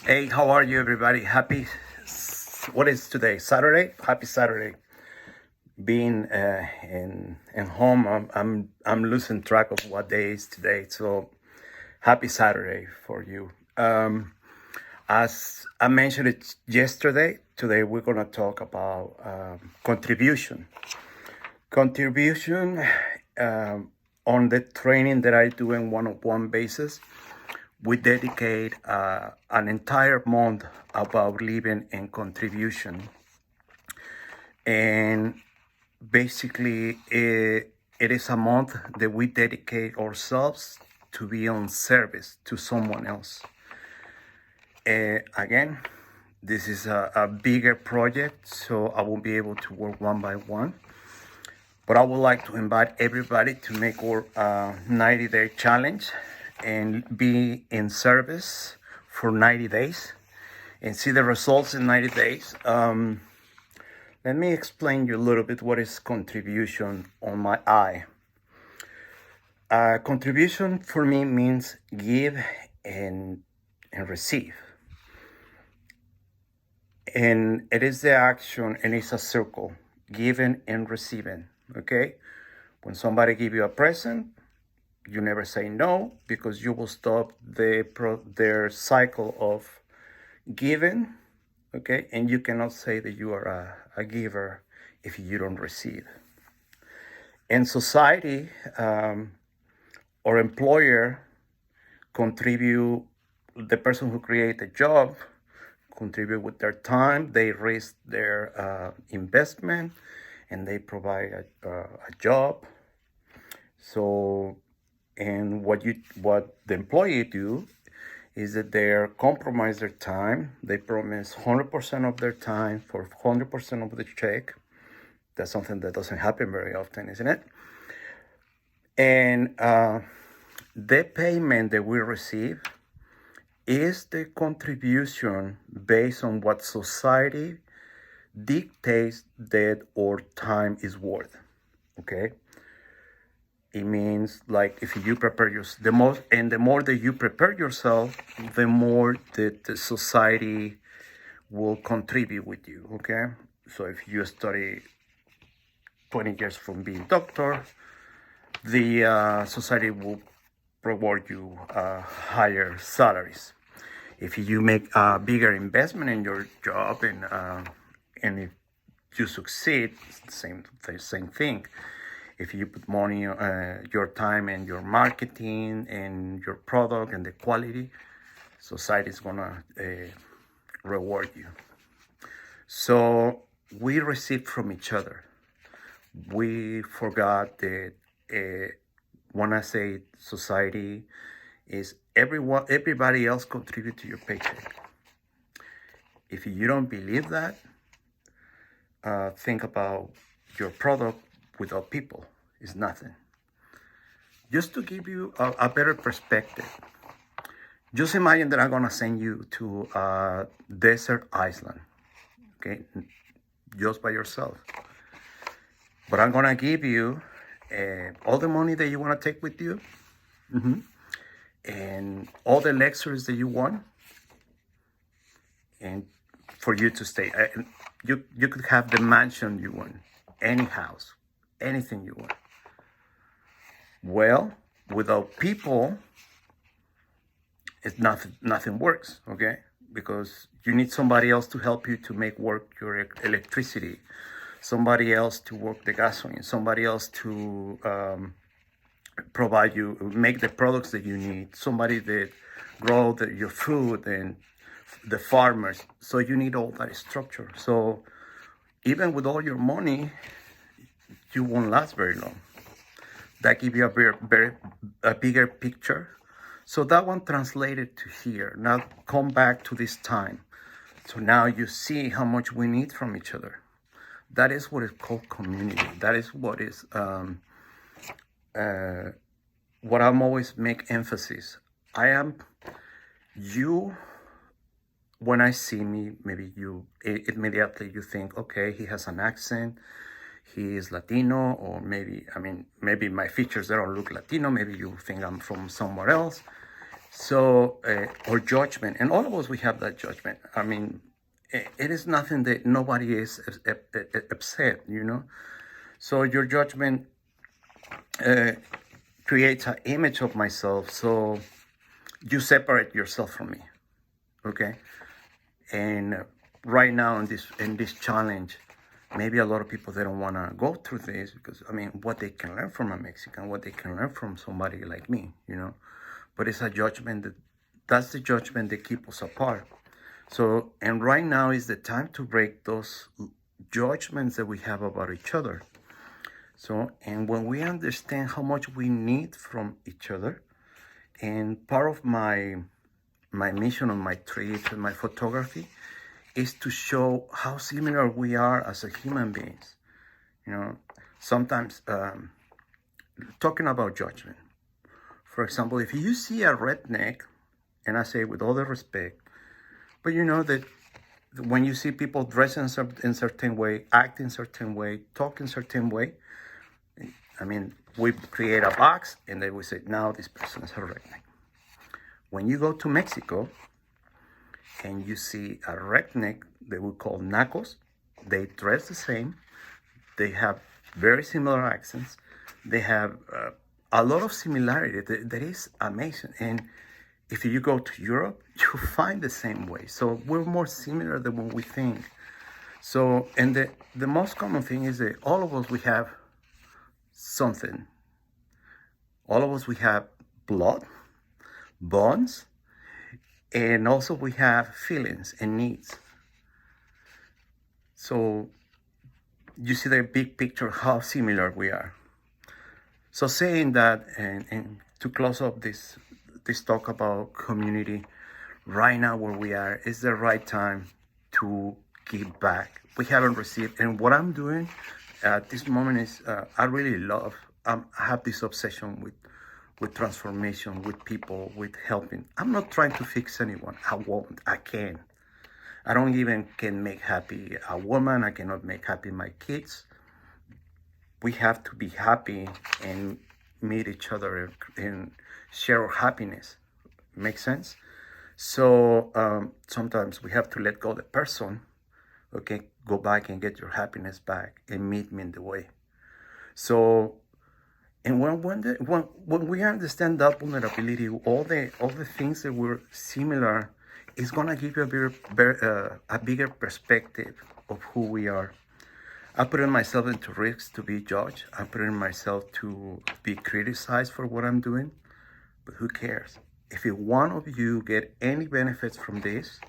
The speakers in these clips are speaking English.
Hey, how are you, everybody? What is today? Saturday. Happy Saturday. Being in home, I'm losing track of what day is today. So happy Saturday for you. As I mentioned it yesterday, today we're gonna talk about contribution. Contribution on the training that I do in one-on-one basis. We dedicate an entire month about living in contribution, and basically it is a month that we dedicate ourselves to be on service to someone else. Again, this is a bigger project, so I won't be able to work one by one, but I would like to invite everybody to make our 90-day challenge and be in service for 90 days and see the results in 90 days. Let me explain you a little bit what is contribution on my eye. Contribution for me means give and receive. And it is the action, and it's a circle, giving and receiving, okay? When somebody give you a present, you never say no, because you will stop their cycle of giving, okay? And you cannot say that you are a giver if you don't receive. In society, or employer contribute, the person who create the job contribute with their time, they risk their investment, and they provide a job. So, and what the employee do is that they compromise their time. They promise 100% of their time for 100% of the check. That's something that doesn't happen very often, isn't it? And the payment that we receive is the contribution based on what society dictates that our time is worth. Okay? It means, like, if you prepare the more that you prepare yourself, the more that the society will contribute with you. Okay? So if you study 20 years from being doctor, the society will reward you higher salaries. If you make a bigger investment in your job, and if you succeed, it's the same thing. If you put money, your time and your marketing and your product and the quality, society is gonna reward you. So we receive from each other. We forgot that when I say society, is everybody else contribute to your paycheck. If you don't believe that, think about your product without people. It's nothing. Just to give you a better perspective, just imagine that I'm gonna send you to a desert island, okay, just by yourself. But I'm gonna give you all the money that you wanna take with you, and all the lectures that you want, and for you to stay. You could have the mansion you want, any house, anything you want. Well, without people, it's nothing works, okay? Because you need somebody else to help you to make work your electricity, somebody else to work the gasoline, somebody else to make the products that you need, somebody that grow your food, and the farmers. So you need all that structure. So even with all your money, you won't last very long. That gives you a bigger picture. So that one translated to here. Now come back to this time. So now you see how much we need from each other. That is what is called community. That is what is what I'm always make emphasis. You, when I see me, maybe you immediately you think, okay, he has an accent, he is Latino, or maybe my features, they don't look Latino. Maybe you think I'm from somewhere else. So, or judgment, and all of us, we have that judgment. I mean, it is nothing that nobody is upset, you know. So your judgment creates an image of myself. So you separate yourself from me, okay? And right now in this challenge, maybe a lot of people, they don't want to go through this because, I mean, what they can learn from a Mexican, what they can learn from somebody like me, you know. But it's a judgment that's the judgment that keeps us apart. So, and right now is the time to break those judgments that we have about each other. So, and when we understand how much we need from each other, and part of my mission on my trips and my photography is to show how similar we are as a human beings. You know, sometimes talking about judgment. For example, if you see a redneck, and I say with all the respect, but you know that when you see people dress in certain way, act in certain way, talk in certain way, I mean, we create a box and then we say, now this person is a redneck. When you go to Mexico and you see a redneck that we call nacos, they dress the same, they have very similar accents, they have a lot of similarity that is amazing. And if you go to Europe, you find the same way. So we're more similar than what we think. So, and the most common thing is that all of us, we have something. All of us, we have blood, bones, and also we have feelings and needs. So you see the big picture, how similar we are. So saying that, and to close up this talk about community, right now where we are is the right time to give back. We haven't received, and what I'm doing at this moment is I really love. I have this obsession with transformation, with people, with helping. I'm not trying to fix anyone. I won't. I can't. I don't even can make happy a woman. I cannot make happy my kids. We have to be happy and meet each other and share our happiness. Make sense? So sometimes we have to let go of the person. Okay, go back and get your happiness back and meet me in the way. So, and when we understand that vulnerability, all the things that we're similar, is gonna give you a bigger perspective of who we are. I put in myself into risks to be judged. I put in myself to be criticized for what I'm doing, but who cares? If one of you get any benefits from this,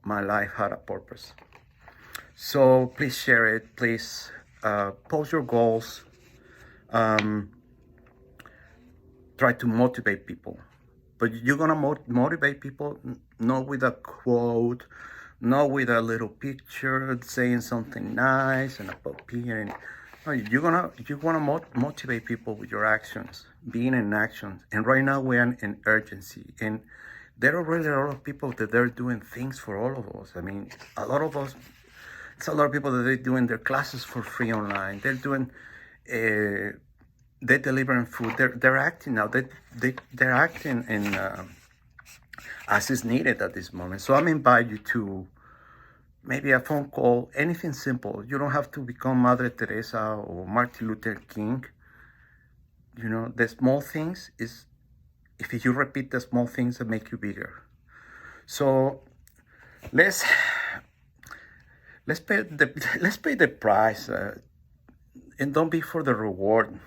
my life had a purpose. So please share it. Please post your goals. Try to motivate people. But you're going to motivate people not with a quote, not with a little picture saying something nice and a puppy. And no, you want to motivate people with your actions, being in actions. And right now we're in urgency. And there are really a lot of people that they're doing things for all of us. I mean, a lot of us, it's a lot of people that they're doing their classes for free online. They're doing, they're delivering food. They're acting now. They're acting in as is needed at this moment. So I'm inviting you to maybe a phone call, anything simple. You don't have to become Madre Teresa or Martin Luther King. You know, the small things is, if you repeat the small things, that make you bigger. So let's pay the price, and don't be for the reward.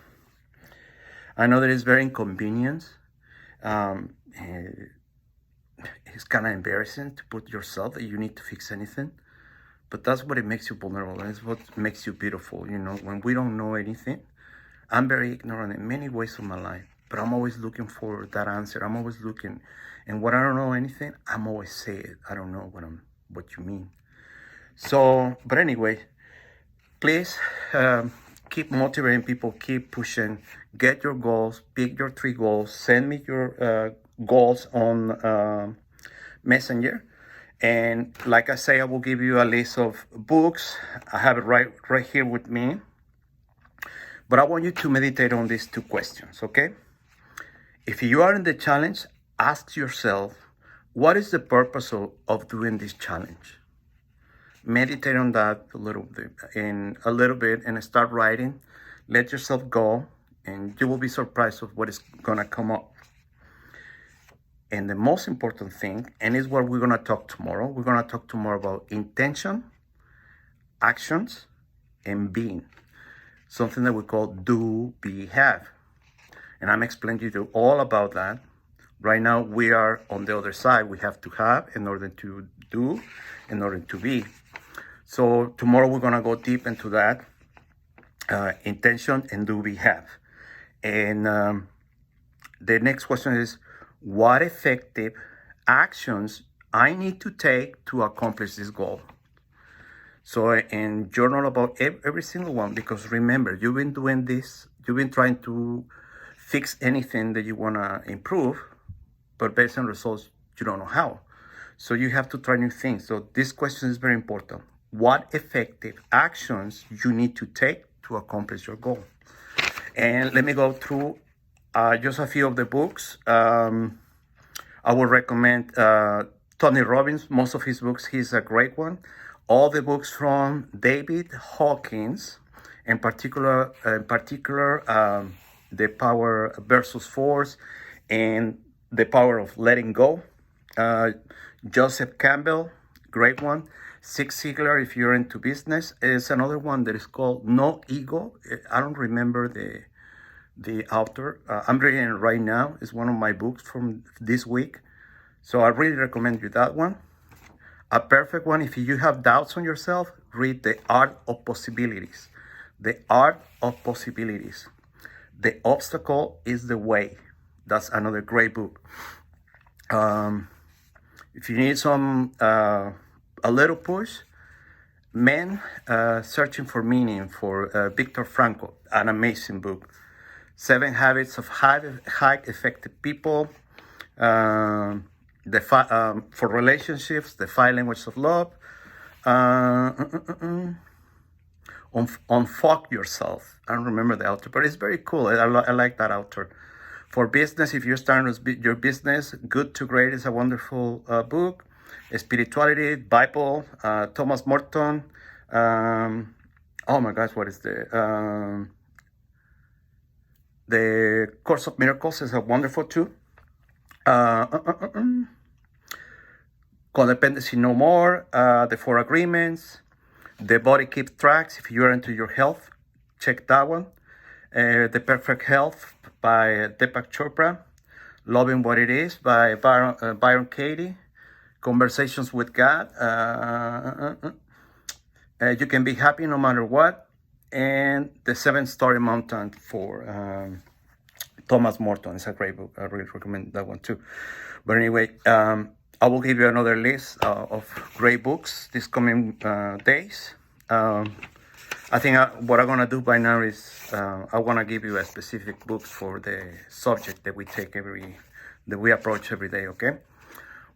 I know that it's very inconvenient. It's kind of embarrassing to put yourself that you need to fix anything, but that's what it makes you vulnerable, and it's what makes you beautiful. You know, when we don't know anything, I'm very ignorant in many ways of my life, but I'm always looking for that answer. I'm always looking, and when I don't know anything, I'm always say it. I don't know what you mean. So, but anyway, please keep motivating people, keep pushing, get your goals, pick your 3 goals, send me your goals on Messenger. And like I say, I will give you a list of books. I have it right here with me. But I want you to meditate on these 2 questions, okay? If you are in the challenge, ask yourself, what is the purpose of doing this challenge? Meditate on that a little bit and start writing. Let yourself go, and you will be surprised of what is gonna come up. And the most important thing, and is what we're gonna talk tomorrow. We're gonna talk tomorrow about intention, actions, and being. Something that we call do, be, have. And I'm explaining to you all about that. Right now, we are on the other side. We have to have in order to do, in order to be. So tomorrow we're gonna go deep into that, intention and do, be, have. And the next question is, what effective actions I need to take to accomplish this goal? So, and journal about every single one, because remember, you've been doing this, you've been trying to fix anything that you want to improve, but based on results, you don't know how. So you have to try new things. So this question is very important. What effective actions you need to take to accomplish your goal? And let me go through just a few of the books. I would recommend Tony Robbins. Most of his books, he's a great one. All the books from David Hawkins, in particular, The Power versus Force and The Power of Letting Go. Joseph Campbell, great one. Zig Ziglar, if you're into business, is another one that is called No Ego. I don't remember the author. I'm reading it right now. It's one of my books from this week. So I really recommend you that one. A perfect one, if you have doubts on yourself, read The Art of Possibilities. The Art of Possibilities. The Obstacle is the Way. That's another great book. If you need some, a little push, Men Searching for Meaning for Viktor Frankl, an amazing book. 7 Habits of High Effective People. For relationships, The 5 Languages of Love. Unfuck Yourself. I don't remember the author, but it's very cool. I like that author. For business, if you're starting your business, Good to Great is a wonderful book. Spirituality, Bible, Thomas Morton. Oh my gosh, what is the Course of Miracles is a wonderful too. Codependency No More, The 4 Agreements, The Body Keeps Tracks. If you're into your health, check that one. The Perfect Health by Deepak Chopra. Loving What It Is by Byron Katie. Conversations with God. You Can Be Happy No Matter What. And The 7-Story Mountain for Thomas Morton. It's a great book. I really recommend that one too. But anyway, I will give you another list of great books this coming days. I think what I'm going to do by now is I want to give you a specific book for the subject that we approach every day, okay?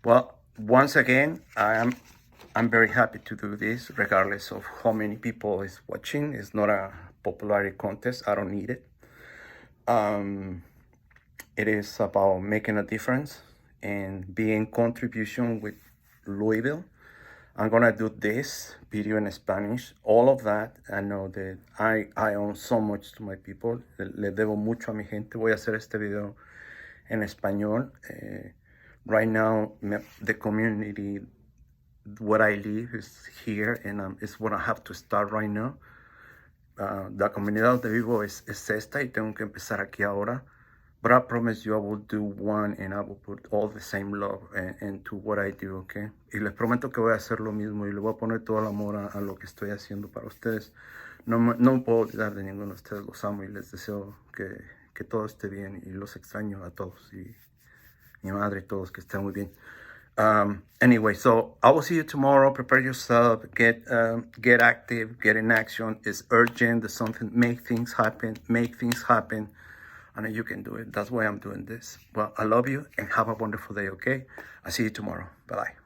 Well, once again, I'm very happy to do this regardless of how many people is watching. It's not a popularity contest. I don't need it. It is about making a difference and being contribution with Louisville. I'm gonna do this video in Spanish. All of that, I know that I owe so much to my people. Le debo mucho a mi gente. Voy a hacer este video en español. Right now, the community where I live is here, and it's what I have to start right now. La comunidad donde vivo es esta, y tengo que empezar aquí ahora. But I promise you I will do one, and I will put all the same love into what I do, okay? Y les prometo que voy a hacer lo mismo y le voy a poner todo el amor a lo que estoy haciendo para ustedes. No me puedo olvidar de ninguno de ustedes. Los amo y les deseo que todo esté bien, y los extraño a todos, y mi madre y todos, que estén muy bien. Anyway, so I will see you tomorrow. Prepare yourself, get active, get in action. It's urgent. There's something, make things happen. I know you can do it. That's why I'm doing this. Well, I love you and have a wonderful day, okay? I'll see you tomorrow. Bye-bye.